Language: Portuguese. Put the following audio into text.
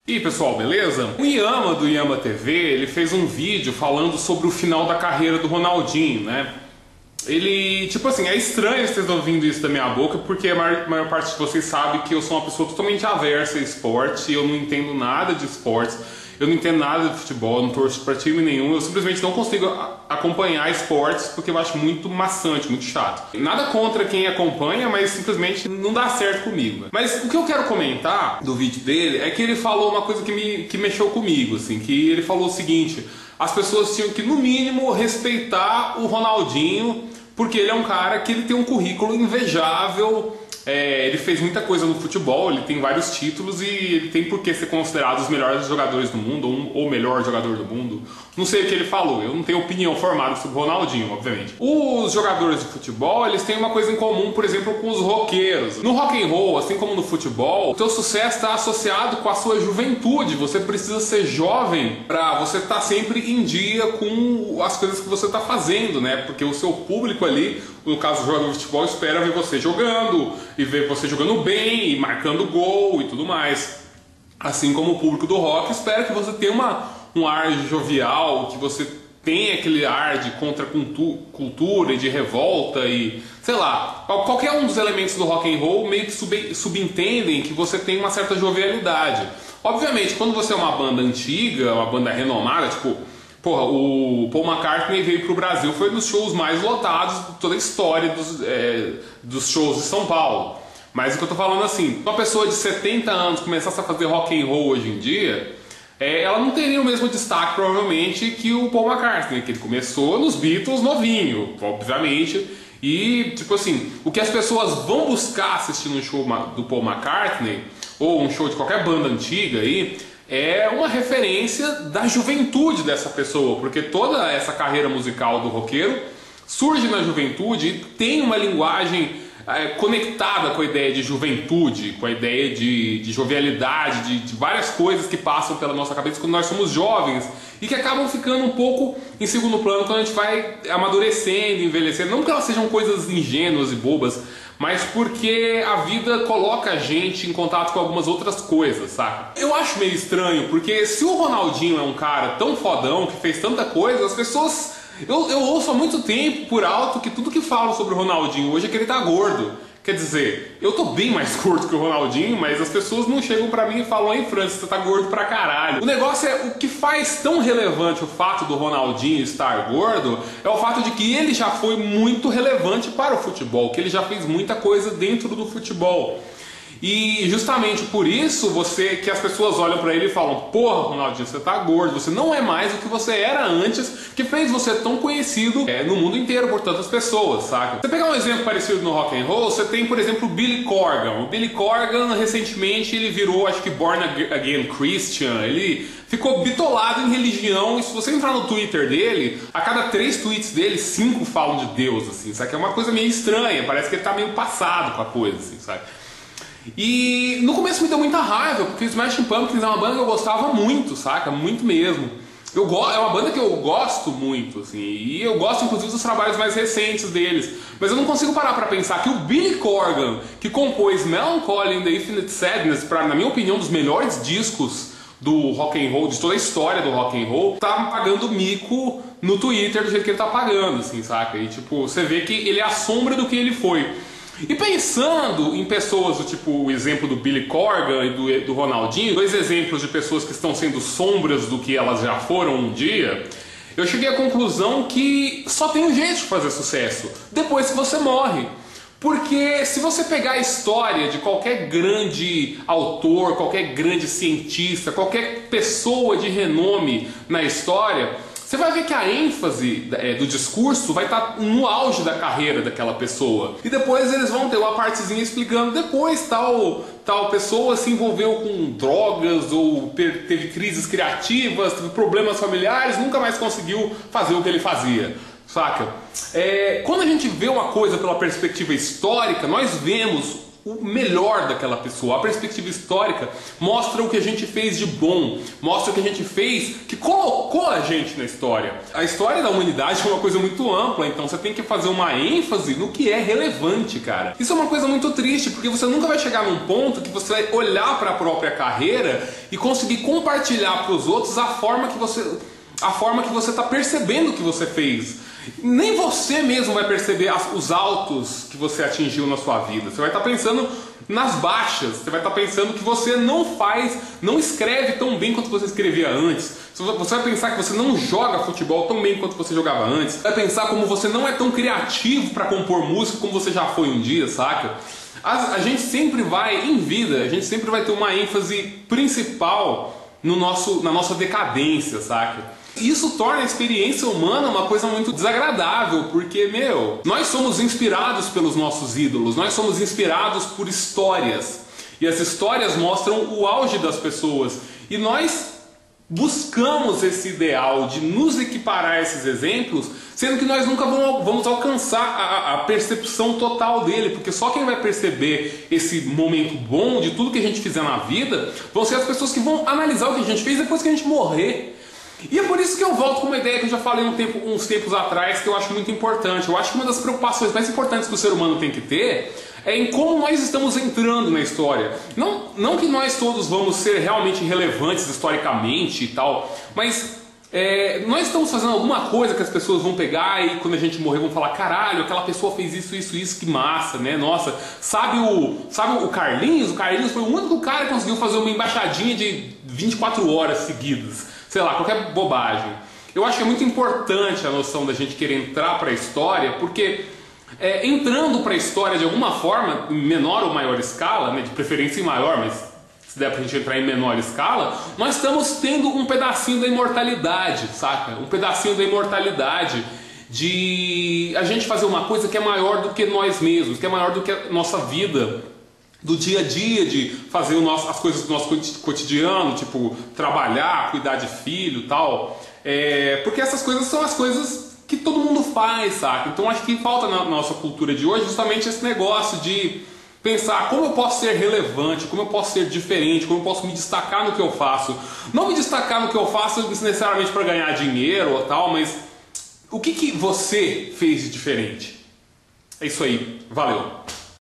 E aí pessoal, beleza? O Yama do Yama TV, ele fez um vídeo falando sobre o final da carreira do Ronaldinho, né? Ele, tipo assim, é estranho vocês ouvindo isso da minha boca, porque a maior parte de vocês sabe que eu sou uma pessoa totalmente aversa a esporte, eu não entendo nada de esportes, eu não entendo nada de futebol, eu não torço pra time nenhum, eu simplesmente não consigo acompanhar esportes porque eu acho muito maçante, muito chato. Nada contra quem acompanha, mas simplesmente não dá certo comigo. Mas o que eu quero comentar do vídeo dele é que ele falou uma coisa que mexeu comigo, assim, que ele falou o seguinte: as pessoas tinham que, no mínimo, respeitar o Ronaldinho, porque ele é um cara que ele tem um currículo invejável. Ele fez muita coisa no futebol, ele tem vários títulos e ele tem por que ser considerado os melhores jogadores do mundo, ou o melhor jogador do mundo. Não sei o que ele falou, eu não tenho opinião formada sobre o Ronaldinho, obviamente. Os jogadores de futebol, eles têm uma coisa em comum, por exemplo, com os roqueiros. No rock and roll, assim como no futebol, o teu sucesso está associado com a sua juventude. Você precisa ser jovem para você estar sempre em dia com as coisas que você está fazendo, né? Porque o seu público ali, no caso do jogador de futebol, espera ver você jogando, e ver você jogando bem, e marcando gol e tudo mais. Assim como o público do rock espera que você tenha um ar jovial, que você tenha aquele ar de contracultura e de revolta e, sei lá, qualquer um dos elementos do rock and roll meio que subentendem que você tem uma certa jovialidade. Obviamente, quando você é uma banda antiga, uma banda renomada, tipo, porra, o Paul McCartney veio pro Brasil, foi um dos shows mais lotados de toda a história dos shows de São Paulo. Mas o que eu tô falando assim, uma pessoa de 70 anos começasse a fazer rock and roll hoje em dia, ela não teria o mesmo destaque provavelmente que o Paul McCartney, que ele começou nos Beatles novinho, obviamente. E tipo assim, o que as pessoas vão buscar assistindo um show do Paul McCartney, ou um show de qualquer banda antiga aí, é uma referência da juventude dessa pessoa, porque toda essa carreira musical do roqueiro surge na juventude e tem uma linguagem conectada com a ideia de juventude, com a ideia de jovialidade, de várias coisas que passam pela nossa cabeça quando nós somos jovens e que acabam ficando um pouco em segundo plano quando a gente vai amadurecendo, envelhecendo. Não porque elas sejam coisas ingênuas e bobas, mas porque a vida coloca a gente em contato com algumas outras coisas, saca? Eu acho meio estranho, porque se o Ronaldinho é um cara tão fodão, que fez tanta coisa, as pessoas... Eu ouço há muito tempo por alto que tudo que falam sobre o Ronaldinho hoje é que ele tá gordo. Quer dizer, eu tô bem mais gordo que o Ronaldinho, mas as pessoas não chegam pra mim e falam: ei, Francis, você tá gordo pra caralho. O negócio é, o que faz tão relevante o fato do Ronaldinho estar gordo é o fato de que ele já foi muito relevante para o futebol, que ele já fez muita coisa dentro do futebol. E justamente por isso que as pessoas olham pra ele e falam: porra, Ronaldinho, você tá gordo, você não é mais o que você era antes, que fez você tão conhecido no mundo inteiro por tantas pessoas, saca? Você pegar um exemplo parecido no rock and roll, você tem, por exemplo, o Billy Corgan. O Billy Corgan, recentemente, ele virou, acho que, Born Again Christian. Ele ficou bitolado em religião, e se você entrar no Twitter dele, a cada 3 tweets dele, 5 falam de Deus, assim, saca? É uma coisa meio estranha, parece que ele tá meio passado com a coisa, assim, saca? E no começo me deu muita raiva, porque o Smashing Pumpkins é uma banda que eu gostava muito, saca? Muito mesmo. É uma banda que eu gosto muito, assim, e eu gosto inclusive dos trabalhos mais recentes deles. Mas eu não consigo parar pra pensar que o Billy Corgan, que compôs Melancholy and the Infinite Sadness, na minha opinião, um dos melhores discos do rock and roll, de toda a história do rock and roll, tá pagando mico no Twitter do jeito que ele tá pagando, assim, saca? E tipo, você vê que ele é a sombra do que ele foi. E pensando em pessoas do tipo o exemplo do Billy Corgan e do Ronaldinho, 2 exemplos de pessoas que estão sendo sombras do que elas já foram um dia, eu cheguei à conclusão que só tem um jeito de fazer sucesso: depois que você morre. Porque se você pegar a história de qualquer grande autor, qualquer grande cientista, qualquer pessoa de renome na história, você vai ver que a ênfase do discurso vai estar no auge da carreira daquela pessoa. E depois eles vão ter uma partezinha explicando: depois tal pessoa se envolveu com drogas, ou teve crises criativas, teve problemas familiares, nunca mais conseguiu fazer o que ele fazia. Saca? Quando a gente vê uma coisa pela perspectiva histórica, nós vemos o melhor daquela pessoa. A perspectiva histórica mostra o que a gente fez de bom, mostra o que a gente fez que colocou a gente na história. A história da humanidade é uma coisa muito ampla, então você tem que fazer uma ênfase no que é relevante, cara. Isso é uma coisa muito triste, porque você nunca vai chegar num ponto que você vai olhar para a própria carreira e conseguir compartilhar para os outros a forma que você está percebendo o que você fez. Nem você mesmo vai perceber os altos que você atingiu na sua vida. Você vai estar pensando nas baixas. Você vai estar pensando que você não escreve tão bem quanto você escrevia antes. Você vai pensar que você não joga futebol tão bem quanto você jogava antes. Você vai pensar como você não é tão criativo para compor música como você já foi um dia, saca? A gente sempre vai, em vida, a gente sempre vai ter uma ênfase principal na nossa decadência, saca? Isso torna a experiência humana uma coisa muito desagradável, porque, nós somos inspirados pelos nossos ídolos, nós somos inspirados por histórias, e as histórias mostram o auge das pessoas, e nós buscamos esse ideal de nos equiparar a esses exemplos, sendo que nós nunca vamos alcançar a percepção total dele, porque só quem vai perceber esse momento bom de tudo que a gente fizer na vida vão ser as pessoas que vão analisar o que a gente fez depois que a gente morrer. E é por isso que eu volto com uma ideia que eu já falei uns tempos atrás, que eu acho muito importante. Eu acho que uma das preocupações mais importantes que o ser humano tem que ter é em como nós estamos entrando na história. Não que nós todos vamos ser realmente relevantes historicamente e tal, mas nós estamos fazendo alguma coisa que as pessoas vão pegar e quando a gente morrer vão falar: caralho, aquela pessoa fez isso, que massa, né? Nossa, sabe o Carlinhos? O Carlinhos foi o único cara que conseguiu fazer uma embaixadinha de 24 horas seguidas. Sei lá, qualquer bobagem. Eu acho que é muito importante a noção da gente querer entrar para a história, porque entrando para a história de alguma forma, em menor ou maior escala, né, de preferência em maior, mas se der pra gente entrar em menor escala, nós estamos tendo um pedacinho da imortalidade, saca? Um pedacinho da imortalidade de a gente fazer uma coisa que é maior do que nós mesmos, que é maior do que a nossa vida do dia a dia, de fazer as coisas do nosso cotidiano, tipo trabalhar, cuidar de filho e tal, porque essas coisas são as coisas que todo mundo faz, saca? Então acho que falta na nossa cultura de hoje justamente esse negócio de pensar como eu posso ser relevante, como eu posso ser diferente, como eu posso me destacar no que eu faço. Não me destacar no que eu faço necessariamente para ganhar dinheiro ou tal, mas o que você fez de diferente? É isso aí, valeu!